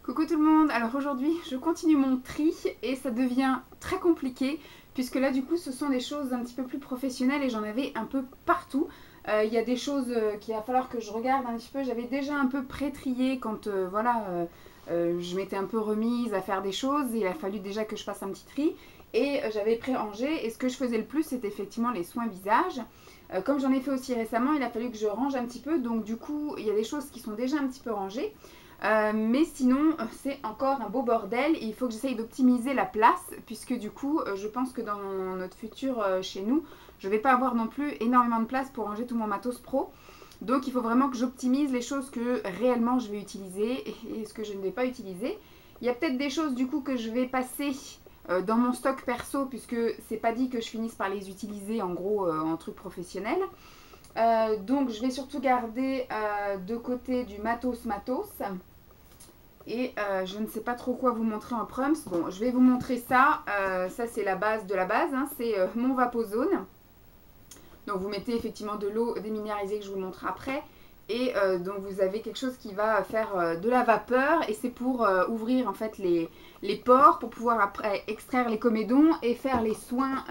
Coucou tout le monde, alors aujourd'hui je continue mon tri et ça devient très compliqué puisque là du coup ce sont des choses un petit peu plus professionnelles et j'en avais un peu partout. Il y a des choses qu'il va falloir que je regarde un petit peu, j'avais déjà un peu pré-trié quand je m'étais un peu remise à faire des choses, il a fallu déjà que je fasse un petit tri et j'avais pré-rangé et ce que je faisais le plus c'était effectivement les soins visage. Comme j'en ai fait aussi récemment, il a fallu que je range un petit peu, donc du coup il y a des choses qui sont déjà un petit peu rangées. Mais sinon, c'est encore un beau bordel et il faut que j'essaye d'optimiser la place puisque du coup, je pense que dans notre futur chez nous, je ne vais pas avoir non plus énormément de place pour ranger tout mon matos pro. Donc il faut vraiment que j'optimise les choses que réellement je vais utiliser et ce que je ne vais pas utiliser. Il y a peut-être des choses du coup que je vais passer dans mon stock perso puisque c'est pas dit que je finisse par les utiliser en gros en truc professionnel. Donc je vais surtout garder de côté du matos. Et je ne sais pas trop quoi vous montrer en prums. Bon, je vais vous montrer ça. Ça, c'est la base de la base. Hein. C'est mon Vapozone. Donc, vous mettez effectivement de l'eau déminéralisée que je vous montre après. Et donc, vous avez quelque chose qui va faire de la vapeur. Et c'est pour ouvrir en fait les pores pour pouvoir après extraire les comédons et faire les soins,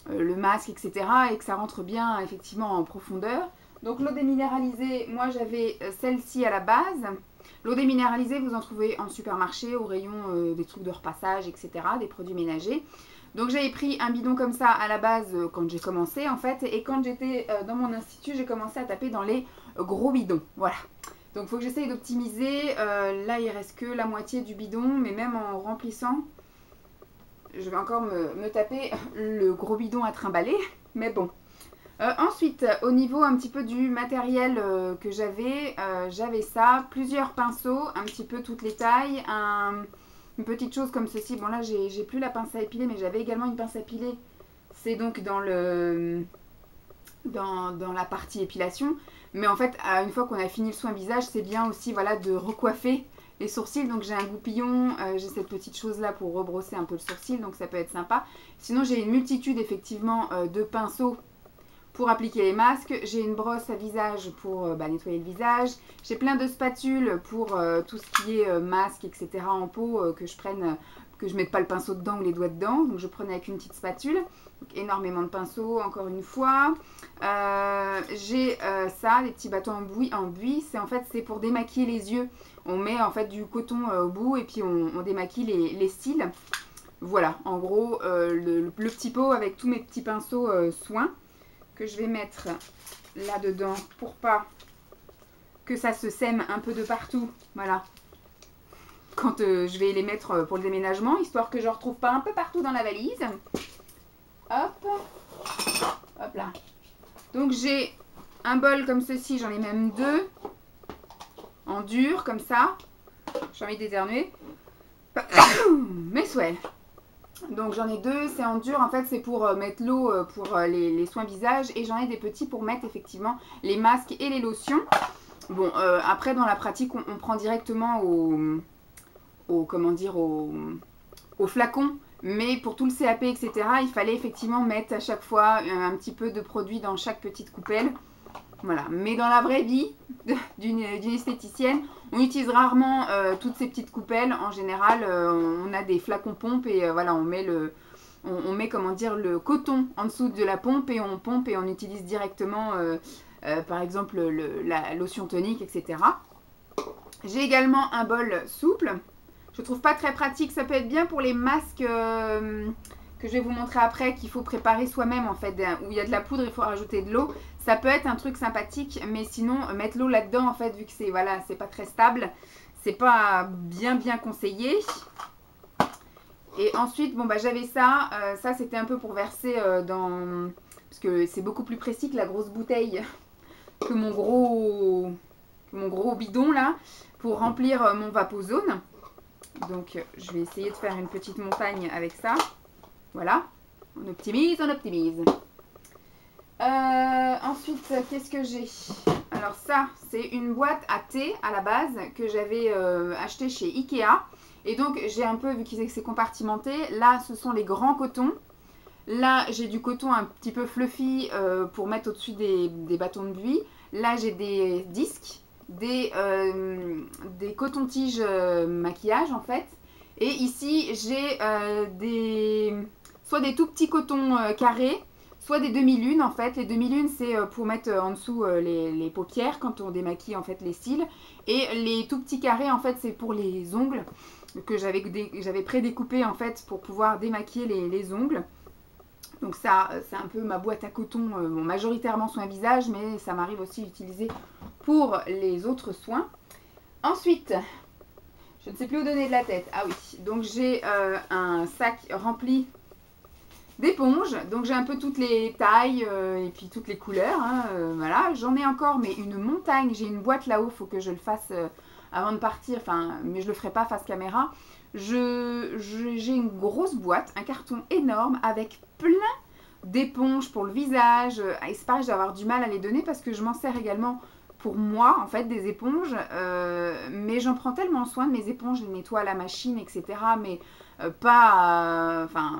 le masque, etc. Et que ça rentre bien effectivement en profondeur. Donc, l'eau déminéralisée, moi j'avais celle-ci à la base. L'eau déminéralisée, vous en trouvez en supermarché, au rayon des trucs de repassage, etc., des produits ménagers. Donc j'avais pris un bidon comme ça à la base quand j'ai commencé en fait. Et quand j'étais dans mon institut, j'ai commencé à taper dans les gros bidons. Voilà. Donc il faut que j'essaye d'optimiser. Là, il reste que la moitié du bidon, mais même en remplissant, je vais encore me taper le gros bidon à trimballer. Mais bon. Ensuite, au niveau un petit peu du matériel que j'avais ça, plusieurs pinceaux, un petit peu toutes les tailles, une petite chose comme ceci. Bon là, j'ai plus la pince à épiler, mais j'avais également une pince à épiler. C'est donc dans la partie épilation. Mais en fait, une fois qu'on a fini le soin visage, c'est bien aussi voilà, de recoiffer les sourcils. Donc j'ai un goupillon, j'ai cette petite chose là pour rebrosser un peu le sourcil, donc ça peut être sympa. Sinon, j'ai une multitude effectivement de pinceaux pour appliquer les masques. J'ai une brosse à visage pour nettoyer le visage. J'ai plein de spatules pour tout ce qui est masque, etc. en peau, que je mette pas le pinceau dedans ou les doigts dedans. Donc je prenais avec une petite spatule. Donc, énormément de pinceaux, encore une fois. J'ai ça, des petits bâtons en buis. C'est pour démaquiller les yeux. On met en fait du coton au bout et puis on démaquille les cils. Voilà, en gros, le petit pot avec tous mes petits pinceaux soins que je vais mettre là-dedans pour pas que ça se sème un peu de partout. Voilà. Quand je vais les mettre pour le déménagement, histoire que je ne retrouve pas un peu partout dans la valise. Hop. Hop là. Donc j'ai un bol comme ceci, j'en ai même deux. En dur, comme ça. J'ai envie d'éternuer. Mais ouais. Donc j'en ai deux, c'est en dur, en fait c'est pour mettre l'eau pour les soins visage et j'en ai des petits pour mettre effectivement les masques et les lotions. Bon, après dans la pratique on prend directement au flacon, mais pour tout le CAP etc. il fallait effectivement mettre à chaque fois un petit peu de produit dans chaque petite coupelle. Voilà, mais dans la vraie vie d'une esthéticienne, on utilise rarement toutes ces petites coupelles. En général, on a des flacons pompes et voilà, on met comment dire le coton en dessous de la pompe et on utilise directement par exemple la lotion tonique, etc. J'ai également un bol souple. Je trouve pas très pratique. Ça peut être bien pour les masques que je vais vous montrer après, qu'il faut préparer soi-même en fait, où il y a de la poudre, il faut rajouter de l'eau. Ça peut être un truc sympathique, mais sinon mettre l'eau là-dedans en fait, vu que c'est voilà, c'est pas très stable, c'est pas bien conseillé. Et ensuite, bon bah j'avais ça, ça c'était un peu pour verser dans, parce que c'est beaucoup plus précis que la grosse bouteille que mon gros bidon là, pour remplir mon Vapozone. Donc je vais essayer de faire une petite montagne avec ça. Voilà, on optimise, on optimise. Ensuite, qu'est-ce que j'ai? Alors ça, c'est une boîte à thé à la base que j'avais acheté chez Ikea. Et donc, j'ai un peu, vu que c'est compartimenté, là, ce sont les grands cotons. Là, j'ai du coton un petit peu fluffy pour mettre au-dessus des bâtons de buis. Là, j'ai des disques des cotons-tiges maquillage en fait. Et ici, j'ai soit des tout petits cotons carrés, soit des demi-lunes en fait. Les demi-lunes, c'est pour mettre en dessous les paupières quand on démaquille en fait les cils. Et les tout petits carrés, en fait, c'est pour les ongles que j'avais prédécoupé en fait pour pouvoir démaquiller les ongles. Donc ça, c'est un peu ma boîte à coton, bon, majoritairement soin visage, mais ça m'arrive aussi d'utiliser pour les autres soins. Ensuite, je ne sais plus où donner de la tête. Ah oui, donc j'ai un sac rempli d'éponges. Donc j'ai un peu toutes les tailles et puis toutes les couleurs. Hein, voilà, j'en ai encore, mais une montagne. J'ai une boîte là-haut, il faut que je le fasse avant de partir. Enfin, mais je le ferai pas face caméra. J'ai une grosse boîte, un carton énorme avec plein d'éponges pour le visage. Et c'est pareil, je vais avoir du mal à les donner parce que je m'en sers également pour moi, en fait, des éponges. Mais j'en prends tellement soin de mes éponges, je les nettoie à la machine, etc. Mais pas... Enfin...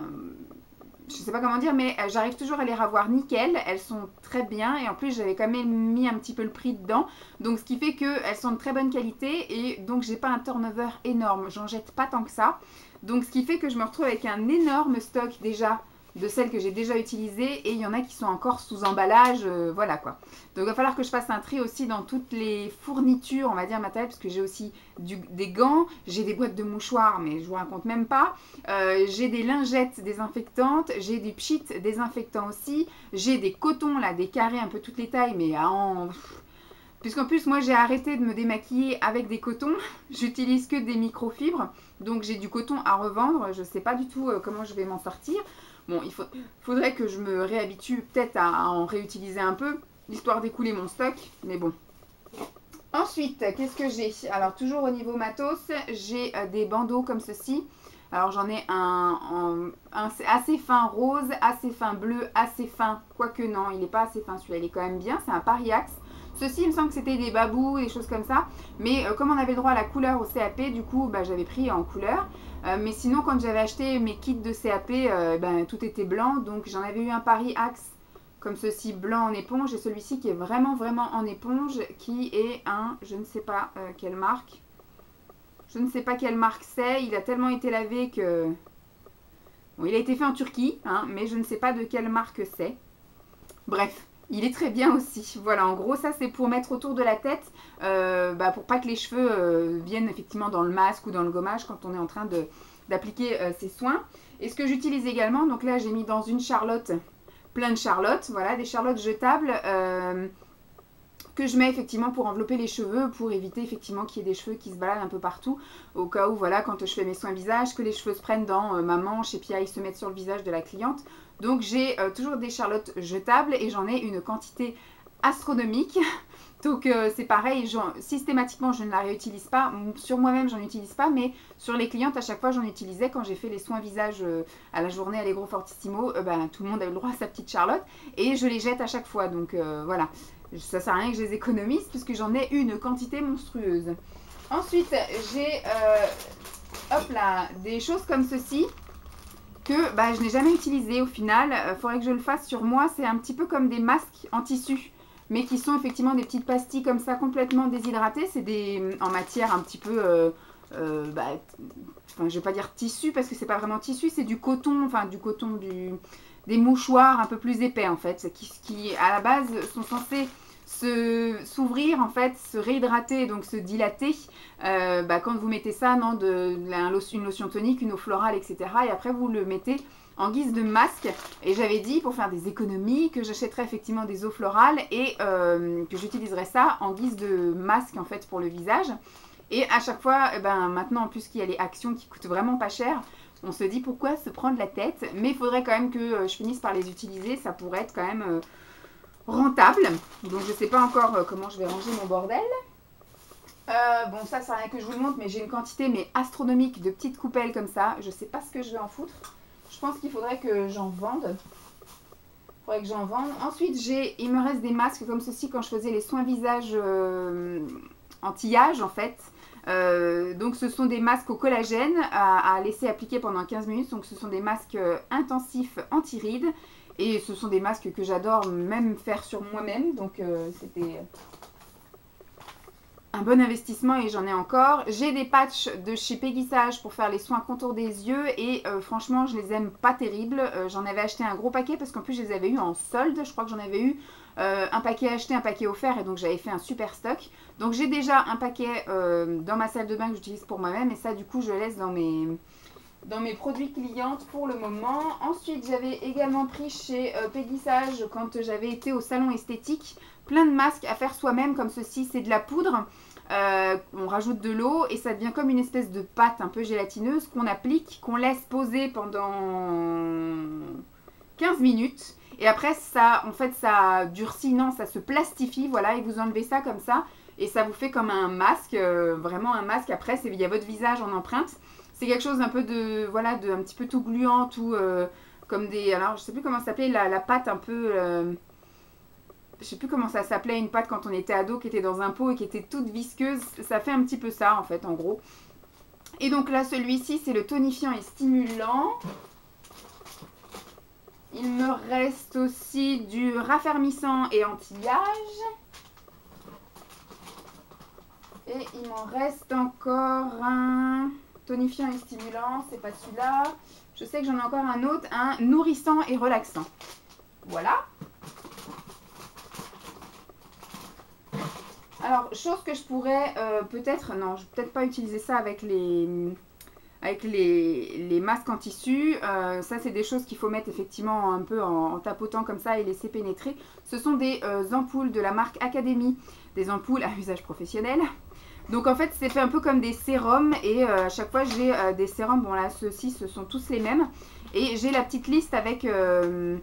je sais pas comment dire, mais j'arrive toujours à les ravoir nickel. Elles sont très bien et en plus j'avais quand même mis un petit peu le prix dedans. Donc ce qui fait qu'elles sont de très bonne qualité et donc j'ai pas un turnover énorme. J'en jette pas tant que ça. Donc ce qui fait que je me retrouve avec un énorme stock déjà de celles que j'ai déjà utilisées et il y en a qui sont encore sous emballage, voilà quoi. Donc il va falloir que je fasse un tri aussi dans toutes les fournitures, on va dire matérielles, parce que j'ai aussi des gants, j'ai des boîtes de mouchoirs, mais je vous raconte même pas, j'ai des lingettes désinfectantes, j'ai du pchit désinfectant aussi, j'ai des cotons là, des carrés un peu toutes les tailles, mais puisqu'en plus moi j'ai arrêté de me démaquiller avec des cotons, j'utilise que des microfibres, donc j'ai du coton à revendre, je sais pas du tout comment je vais m'en sortir. Bon, il faudrait que je me réhabitue peut-être à en réutiliser un peu, histoire d'écouler mon stock, mais bon. Ensuite, qu'est-ce que j'ai? Alors, toujours au niveau matos, j'ai des bandeaux comme ceci. Alors, j'en ai un assez fin rose, assez fin bleu, assez fin, quoique non, il n'est pas assez fin celui-là, il est quand même bien, c'est un Pariax. Ceci, il me semble que c'était des babous, des choses comme ça. Mais comme on avait le droit à la couleur au CAP, du coup, bah, j'avais pris en couleur. Mais sinon, quand j'avais acheté mes kits de CAP, ben, tout était blanc. Donc, j'en avais eu un Pariax comme ceci, blanc en éponge. Et celui-ci qui est vraiment, vraiment en éponge, qui est un, je ne sais pas quelle marque. Je ne sais pas quelle marque c'est. Il a tellement été lavé que... Bon, il a été fait en Turquie, hein, mais je ne sais pas de quelle marque c'est. Bref. Il est très bien aussi. Voilà, en gros, ça c'est pour mettre autour de la tête, pour pas que les cheveux viennent effectivement dans le masque ou dans le gommage quand on est en train d'appliquer ces soins. Et ce que j'utilise également, donc là j'ai mis dans une charlotte, plein de charlottes, voilà, des charlottes jetables que je mets effectivement pour envelopper les cheveux, pour éviter effectivement qu'il y ait des cheveux qui se baladent un peu partout, au cas où, voilà, quand je fais mes soins visage, que les cheveux se prennent dans ma manche et puis aillent se mettre sur le visage de la cliente. Donc j'ai toujours des charlottes jetables et j'en ai une quantité astronomique. Donc c'est pareil, systématiquement je ne la réutilise pas. Sur moi-même j'en utilise pas, mais sur les clientes à chaque fois j'en utilisais. Quand j'ai fait les soins visage à la journée Allegro Fortissimo, tout le monde a eu le droit à sa petite charlotte et je les jette à chaque fois. Donc voilà, ça sert à rien que je les économise puisque j'en ai une quantité monstrueuse. Ensuite j'ai des choses comme ceci que je n'ai jamais utilisé au final. Faudrait que je le fasse sur moi. C'est un petit peu comme des masques en tissu, mais qui sont effectivement des petites pastilles comme ça, complètement déshydratées. C'est en matière un petit peu, je vais pas dire tissu parce que c'est pas vraiment tissu, c'est du coton, des mouchoirs un peu plus épais en fait, qui à la base sont censés s'ouvrir en fait, se réhydrater, donc se dilater quand vous mettez ça dans une lotion tonique, une eau florale, etc. Et après vous le mettez en guise de masque. Et j'avais dit pour faire des économies que j'achèterais effectivement des eaux florales et que j'utiliserais ça en guise de masque en fait pour le visage. Et à chaque fois, maintenant en plus qu'il y a les actions qui coûtent vraiment pas cher, on se dit pourquoi se prendre la tête. Mais il faudrait quand même que je finisse par les utiliser, ça pourrait être quand même rentable. Donc je sais pas encore comment je vais ranger mon bordel. Bon, ça sert à rien que je vous le montre, mais j'ai une quantité astronomique de petites coupelles comme ça. Je sais pas ce que je vais en foutre. Je pense qu'il faudrait que j'en vende. Ensuite, il me reste des masques comme ceci quand je faisais les soins visage anti-âge en fait. Donc ce sont des masques au collagène à laisser appliquer pendant 15 minutes. Donc ce sont des masques intensifs anti-rides. Et ce sont des masques que j'adore même faire sur moi-même. Donc c'était... un bon investissement et j'en ai encore. J'ai des patchs de chez Peggy Sage pour faire les soins contour des yeux et franchement je les aime pas terribles. J'en avais acheté un gros paquet parce qu'en plus je les avais eu en solde. Je crois que j'en avais eu un paquet acheté, un paquet offert et donc j'avais fait un super stock. Donc j'ai déjà un paquet dans ma salle de bain que j'utilise pour moi-même et ça du coup je laisse dans mes produits clientes pour le moment. Ensuite j'avais également pris chez Peggy Sage quand j'avais été au salon esthétique plein de masques à faire soi-même comme ceci. C'est de la poudre, on rajoute de l'eau et ça devient comme une espèce de pâte un peu gélatineuse qu'on applique, qu'on laisse poser pendant 15 minutes et après ça, en fait ça durcit, non ça se plastifie, voilà, et vous enlevez ça comme ça et ça vous fait comme un masque, vraiment un masque. Après il y a votre visage en empreinte. C'est quelque chose un peu de, voilà, de un petit peu tout gluant, tout comme des, alors je sais plus comment ça s'appelait, la pâte un peu, je sais plus comment ça s'appelait, une pâte quand on était ado qui était dans un pot et qui était toute visqueuse. Ça fait un petit peu ça en fait, en gros. Et donc là, celui-ci, c'est le tonifiant et stimulant. Il me reste aussi du raffermissant et anti-âge. Et il m'en reste encore un tonifiant et stimulant, c'est pas celui-là. Je sais que j'en ai encore un autre, un nourrissant et relaxant. Voilà. Alors, chose que je pourrais peut-être, non, je vais peut-être pas utiliser ça avec les masques en tissu. Ça, c'est des choses qu'il faut mettre effectivement un peu en tapotant comme ça et laisser pénétrer. Ce sont des ampoules de la marque Academy, des ampoules à usage professionnel. Donc en fait c'est fait un peu comme des sérums et à chaque fois j'ai des sérums, bon là ceux-ci ce sont tous les mêmes et j'ai la petite liste avec un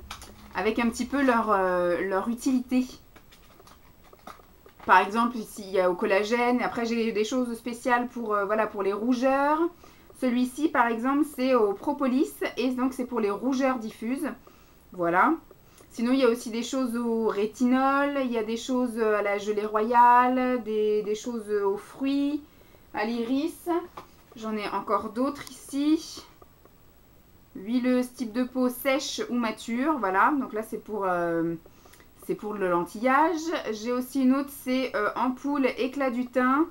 petit peu leur utilité. Par exemple ici il y a au collagène, après j'ai des choses spéciales pour, voilà, pour les rougeurs. Celui-ci par exemple c'est au propolis et donc c'est pour les rougeurs diffuses, voilà. Sinon, il y a aussi des choses au rétinol, il y a des choses à la gelée royale, des choses aux fruits, à l'iris. J'en ai encore d'autres ici. Huileuse, type de peau sèche ou mature, voilà. Donc là, c'est pour le lentillage. J'ai aussi une autre, c'est ampoule éclat du teint.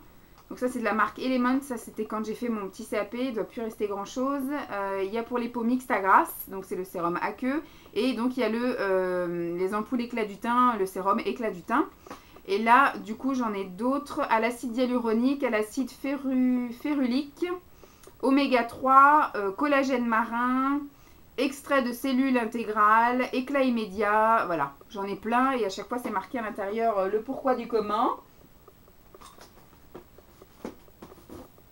Donc ça, c'est de la marque Element. Ça, c'était quand j'ai fait mon petit CAP. Il ne doit plus rester grand-chose. Il y a pour les peaux mixtes à grasse. Donc c'est le sérum aqueux. Et donc il y a les ampoules éclat du teint, le sérum éclat du teint. Et là, du coup, j'en ai d'autres à l'acide hyaluronique, à l'acide férulique, oméga 3, collagène marin, extrait de cellules intégrales, éclat immédiat. Voilà, j'en ai plein et à chaque fois, c'est marqué à l'intérieur le pourquoi du comment.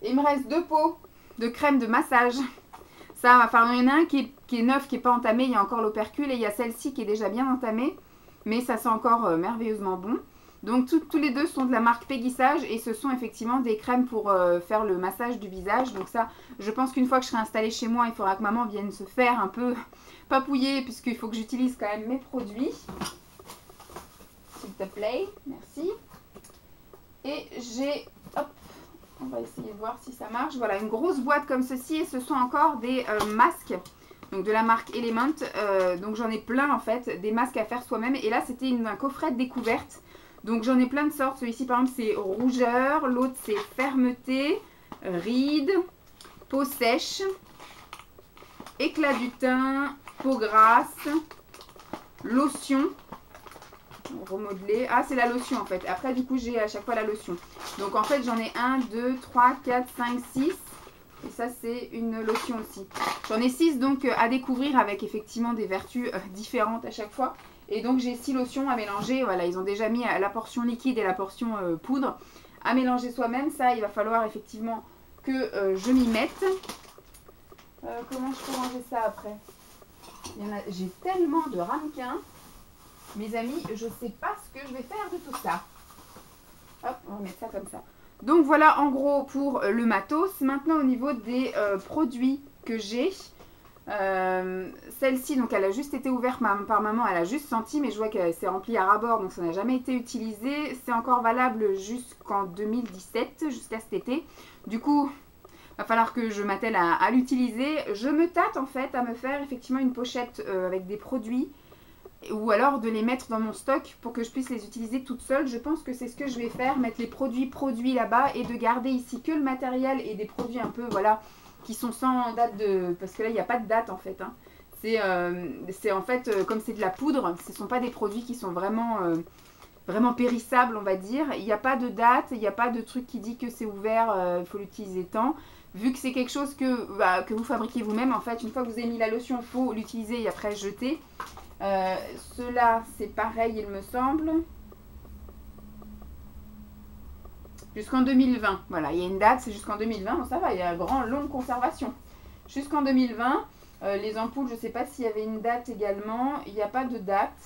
Il me reste 2 pots de crème de massage. Ça, enfin, il y en a un qui est neuf, qui n'est pas entamé. Il y a encore l'opercule et il y a celle-ci qui est déjà bien entamée. Mais ça sent encore merveilleusement bon. Donc, tous les deux sont de la marque Peggy Sage et ce sont effectivement des crèmes pour faire le massage du visage. Donc ça, je pense qu'une fois que je serai installée chez moi, il faudra que maman vienne se faire un peu papouiller puisqu'il faut que j'utilise quand même mes produits. S'il te plaît, merci. Et j'ai... Hop, on va essayer de voir si ça marche. Voilà, une grosse boîte comme ceci et ce sont encore des masques. Donc de la marque Element. Donc j'en ai plein en fait, des masques à faire soi-même. Et là c'était un coffret de découverte. Donc j'en ai plein de sortes. Celui-ci par exemple c'est rougeur, l'autre c'est fermeté, rides, peau sèche, éclat du teint, peau grasse, lotion. Remodeler. Ah, c'est la lotion en fait. Après, du coup, j'ai à chaque fois la lotion. Donc, en fait, j'en ai 1, 2, 3, 4, 5, 6. Et ça, c'est une lotion aussi. J'en ai 6 donc à découvrir avec effectivement des vertus différentes à chaque fois. Et donc, j'ai 6 lotions à mélanger. Voilà, ils ont déjà mis la portion liquide et la portion poudre à mélanger soi-même. Ça, il va falloir effectivement que je m'y mette. Comment je peux ranger ça après? J'ai tellement de ramequins. Mes amis, je ne sais pas ce que je vais faire de tout ça. Hop, on va mettre ça comme ça. Donc voilà en gros pour le matos. Maintenant au niveau des produits que j'ai. Celle-ci, donc elle a juste été ouverte par maman, elle a juste senti, mais je vois qu'elle s'est remplie à ras-bord, donc ça n'a jamais été utilisé. C'est encore valable jusqu'en 2017, jusqu'à cet été. Du coup, il va falloir que je m'attelle à l'utiliser. Je me tâte en fait à me faire effectivement une pochette avec des produits. ou alors de les mettre dans mon stock pour que je puisse les utiliser toute seule. Je pense que c'est ce que je vais faire, mettre les produits là-bas et de garder ici que le matériel et des produits un peu, voilà, qui sont sans date de... Parce que là, il n'y a pas de date en fait. Hein. C'est en fait, comme c'est de la poudre, ce ne sont pas des produits qui sont vraiment, vraiment périssables, on va dire. Il n'y a pas de date, il n'y a pas de truc qui dit que c'est ouvert, il faut l'utiliser tant. Vu que c'est quelque chose que vous fabriquez vous-même, en fait, une fois que vous avez mis la lotion, il faut l'utiliser et après jeter. Ceux-là, c'est pareil, il me semble. Jusqu'en 2020. Voilà, il y a une date, c'est jusqu'en 2020. Bon, ça va, il y a une longue conservation. Jusqu'en 2020. Les ampoules, je ne sais pas s'il y avait une date également. Il n'y a pas de date.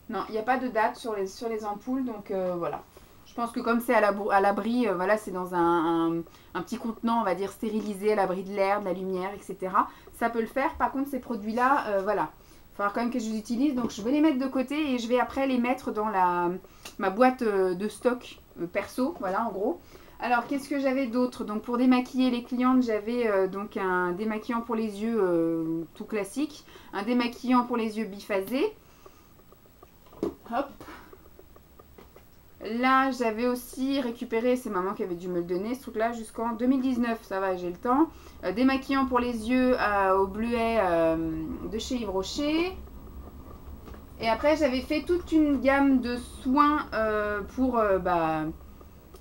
Non, il n'y a pas de date sur les ampoules. Donc voilà. Je pense que comme c'est à l'abri, voilà, c'est dans un petit contenant, on va dire, stérilisé, à l'abri de l'air, de la lumière, etc. Ça peut le faire. Par contre, ces produits-là, voilà. Il faudra quand même que je les utilise. Donc, je vais les mettre de côté et je vais après les mettre dans ma boîte de stock perso. Voilà, en gros. Alors, qu'est-ce que j'avais d'autre? Donc, pour démaquiller les clientes, j'avais donc un démaquillant pour les yeux tout classique. Un démaquillant pour les yeux biphasé. Hop. Là, j'avais aussi récupéré, c'est maman qui avait dû me le donner, ce truc-là, jusqu'en 2019. Ça va, j'ai le temps. Démaquillant pour les yeux au bleuet de chez Yves Rocher. Et après, j'avais fait toute une gamme de soins pour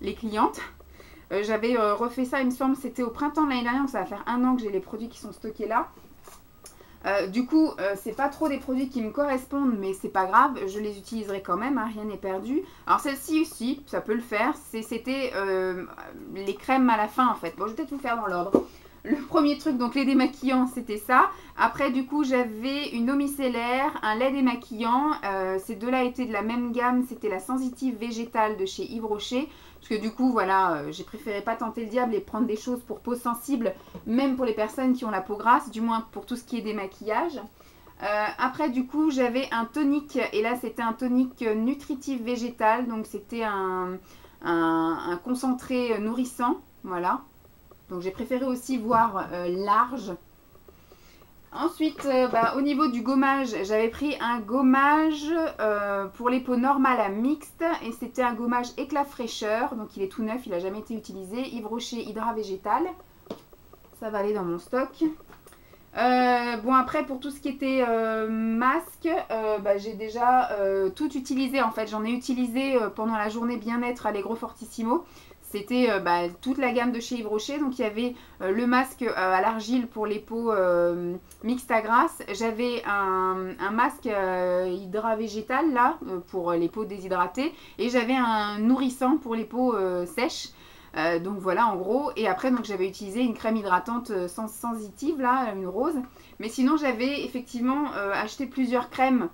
les clientes. J'avais refait ça, il me semble, c'était au printemps de l'année dernière, donc ça va faire 1 an que j'ai les produits qui sont stockés là. Du coup, c'est pas trop des produits qui me correspondent, mais c'est pas grave, je les utiliserai quand même, hein, rien n'est perdu. Alors celle-ci aussi, ça peut le faire, c'était les crèmes à la fin en fait. Bon, je vais peut-être vous faire dans l'ordre. Le premier truc, donc les démaquillants, c'était ça. Après, du coup, j'avais une eau micellaire, un lait démaquillant. Ces deux-là étaient de la même gamme, c'était la sensitive végétale de chez Yves Rocher. Parce que du coup, voilà, j'ai préféré pas tenter le diable et prendre des choses pour peau sensible, même pour les personnes qui ont la peau grasse, du moins pour tout ce qui est démaquillage. Après, du coup, j'avais un tonique, et là, c'était un tonique nutritif végétal, donc c'était un concentré nourrissant, voilà. Donc, j'ai préféré aussi voir large. Ensuite, au niveau du gommage, j'avais pris un gommage pour les peaux normales à mixte et c'était un gommage éclat fraîcheur, donc il est tout neuf, il n'a jamais été utilisé. Yves Rocher Hydra Végétal, ça va aller dans mon stock. Bon, après pour tout ce qui était masque, j'ai déjà tout utilisé en fait, j'en ai utilisé pendant la journée bien-être à l'Aigro Fortissimo. C'était toute la gamme de chez Yves Rocher. Donc, il y avait le masque à l'argile pour les peaux mixtes à grasse. J'avais un masque hydra végétal, là, pour les peaux déshydratées. Et j'avais un nourrissant pour les peaux sèches. Donc, voilà, en gros. Et après, j'avais utilisé une crème hydratante sensitive, là, une rose. Mais sinon, j'avais effectivement acheté plusieurs crèmes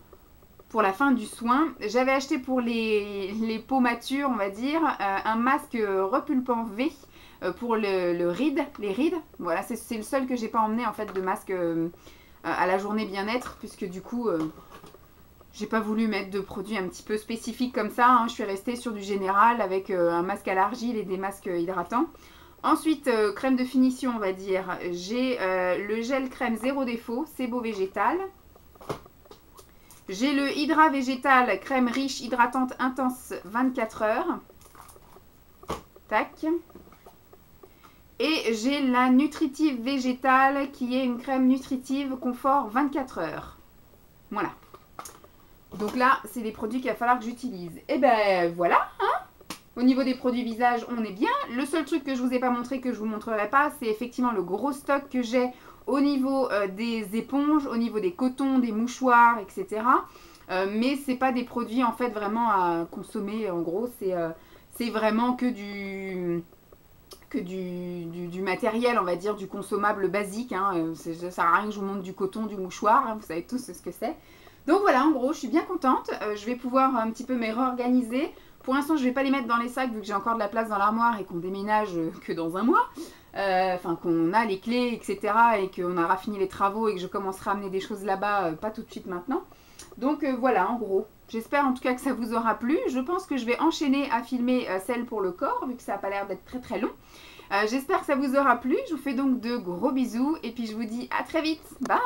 pour la fin du soin. J'avais acheté pour les peaux matures, on va dire, un masque repulpant V pour les rides. Voilà, c'est le seul que j'ai pas emmené en fait de masque à la journée bien-être, puisque du coup, j'ai pas voulu mettre de produits un petit peu spécifiques comme ça. Hein. Je suis restée sur du général avec un masque à l'argile et des masques hydratants. Ensuite, crème de finition, on va dire. J'ai le gel crème zéro défaut, c'est beau végétal. J'ai le Hydra Végétal, crème riche, hydratante, intense, 24 heures. Tac. Et j'ai la Nutritive Végétale, qui est une crème nutritive confort 24 heures. Voilà. Donc là, c'est des produits qu'il va falloir que j'utilise. Et ben voilà, hein. Au niveau des produits visage, on est bien. Le seul truc que je ne vous ai pas montré, que je ne vous montrerai pas, c'est effectivement le gros stock que j'ai au niveau des éponges, au niveau des cotons, des mouchoirs, etc. Mais ce n'est pas des produits en fait vraiment à consommer. En gros, c'est vraiment que du matériel, on va dire, du consommable basique. Hein. Ça ne sert à rien que je vous montre du coton, du mouchoir. Hein, vous savez tous ce que c'est. Donc voilà, en gros, je suis bien contente. Je vais pouvoir un petit peu me réorganiser. Pour l'instant, je ne vais pas les mettre dans les sacs vu que j'ai encore de la place dans l'armoire et qu'on déménage que dans un mois. Enfin, qu'on a les clés, etc. et qu'on aura fini les travaux et que je commencerai à amener des choses là-bas, pas tout de suite maintenant. Donc voilà, en gros. J'espère en tout cas que ça vous aura plu. Je pense que je vais enchaîner à filmer celle pour le corps, vu que ça n'a pas l'air d'être très très long. J'espère que ça vous aura plu. Je vous fais donc de gros bisous et puis je vous dis à très vite. Bye!